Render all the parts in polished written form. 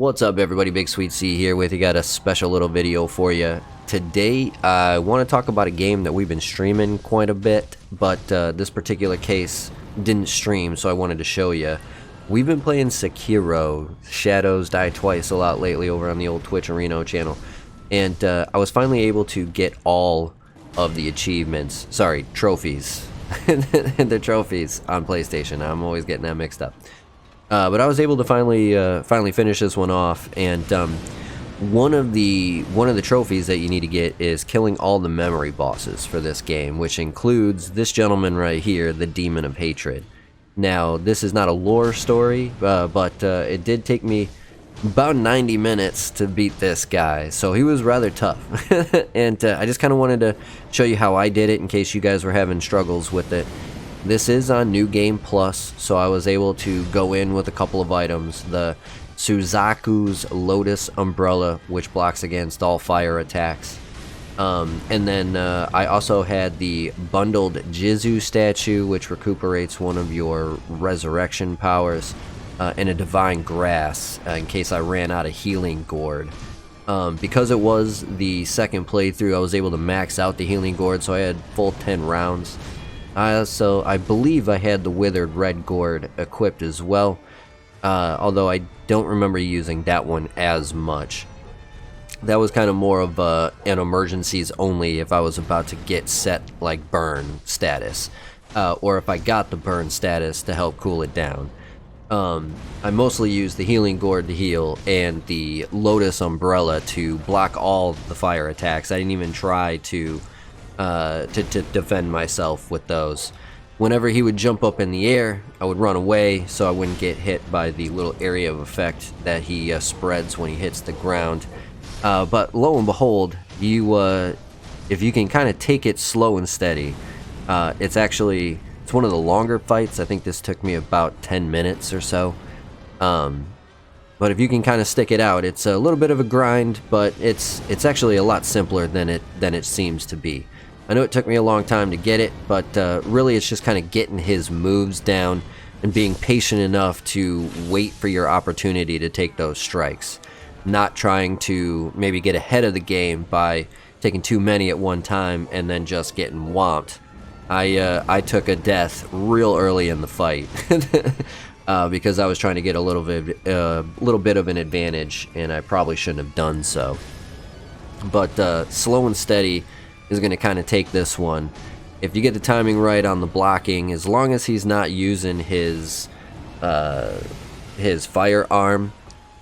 What's up everybody, BigSweetC here with you. Got a special little video for you. Today I want to talk about a game that we've been streaming quite a bit, but this particular case didn't stream, so I wanted to show you. We've been playing Sekiro, Shadows Die Twice, a lot lately over on the old Twitch Reno channel, and I was finally able to get all of the achievements, trophies, the trophies on PlayStation. I'm always getting that mixed up. But I was able to finally finish this one off, and one of the trophies that you need to get is killing all the memory bosses for this game, which includes this gentleman right here, the Demon of Hatred. Now, this is not a lore story, but it did take me about 90 minutes to beat this guy, so he was rather tough. And I just kind of wanted to show you how I did it in case you guys were having struggles with it. This is on New Game Plus, so I was able to go in with a couple of items. The Suzaku's Lotus Umbrella, which blocks against all fire attacks. And then I also had the bundled Jizu statue, which recuperates one of your resurrection powers, and a Divine Grass, in case I ran out of healing gourd. Because it was the second playthrough, I was able to max out the healing gourd, so I had full 10 rounds. So I believe I had the Withered Red Gourd equipped as well, although I don't remember using that one as much. That was kind of more of an emergencies only if I was about to get set like burn status, or if I got the burn status to help cool it down. I mostly used the Healing Gourd to heal and the Lotus Umbrella to block all the fire attacks. I didn't even try to defend myself with those. Whenever he would jump up in the air, I would run away so I wouldn't get hit by the little area of effect that he spreads when he hits the ground. But lo and behold, if you can kind of take it slow and steady, it's one of the longer fights. I think this took me about 10 minutes or so. But if you can kind of stick it out, it's a little bit of a grind, but it's actually a lot simpler than it seems to be. I know it took me a long time to get it, but really it's just kind of getting his moves down and being patient enough to wait for your opportunity to take those strikes. Not trying to maybe get ahead of the game by taking too many at one time and then just getting whomped. I took a death real early in the fight because I was trying to get a little bit of an advantage, and I probably shouldn't have done so. But slow and steady is going to kind of take this one. If you get the timing right on the blocking, as long as he's not using his firearm,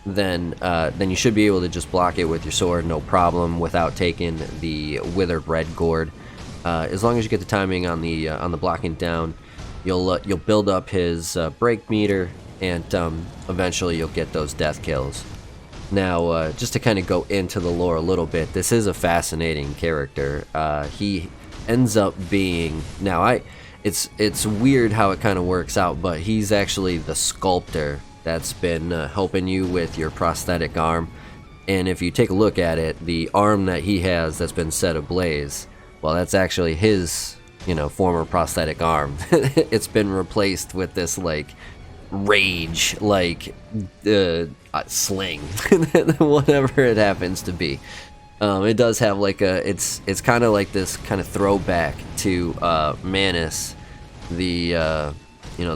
then you should be able to just block it with your sword, no problem, without taking the Withered Red Gourd. As long as you get the timing on the blocking down, you'll build up his break meter, and eventually you'll get those death kills. Now, just to kind of go into the lore a little bit, this is a fascinating character. He ends up being, it's weird how it kind of works out, but he's actually the sculptor that's been helping you with your prosthetic arm. And if you take a look at it, the arm that he has that's been set ablaze, well, that's actually his, former prosthetic arm. It's been replaced with this rage sling, whatever it happens to be. It does have it's kind of like this kind of throwback to Manus, the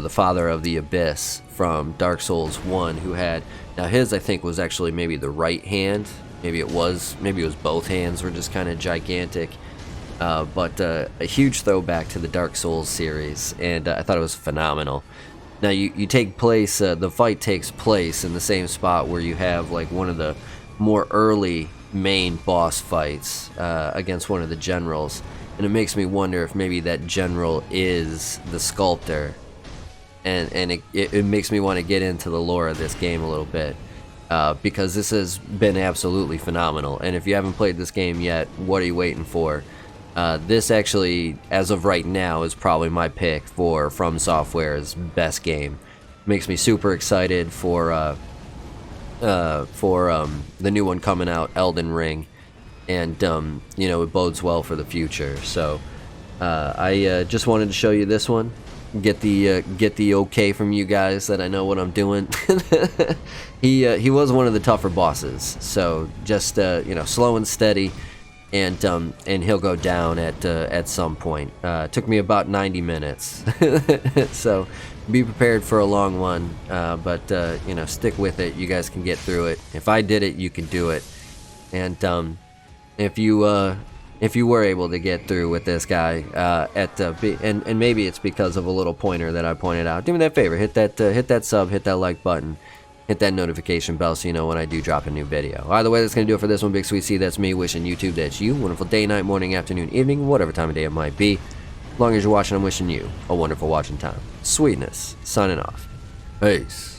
father of the Abyss from Dark Souls 1, who had, now his I think was actually maybe the right hand, maybe it was both hands were just kind of gigantic. But a huge throwback to the Dark Souls series, and I thought it was phenomenal. Now you take place, the fight takes place in the same spot where you have one of the more early main boss fights against one of the generals, and it makes me wonder if maybe that general is the sculptor, and it makes me want to get into the lore of this game a little bit, because this has been absolutely phenomenal. And if you haven't played this game yet, what are you waiting for? This actually, as of right now, is probably my pick for From Software's best game. Makes me super excited for the new one coming out, Elden Ring, and it bodes well for the future. So I just wanted to show you this one. get the okay from you guys that I know what I'm doing. He was one of the tougher bosses, so just you know, slow and steady, and he'll go down at some point. Took me about 90 minutes, so be prepared for a long one, but you know, stick with it. You guys can get through it. If I did it, you can do it. And if you were able to get through with this guy and maybe it's because of a little pointer that I pointed out, do me that favor, hit that sub, hit that like button, hit that notification bell so you know when I do drop a new video. Either way, that's gonna do it for this one. BigSweetC, that's me, wishing YouTube that's you. Wonderful day, night, morning, afternoon, evening, whatever time of day it might be. As long as you're watching, I'm wishing you a wonderful watching time. Sweetness, signing off. Peace.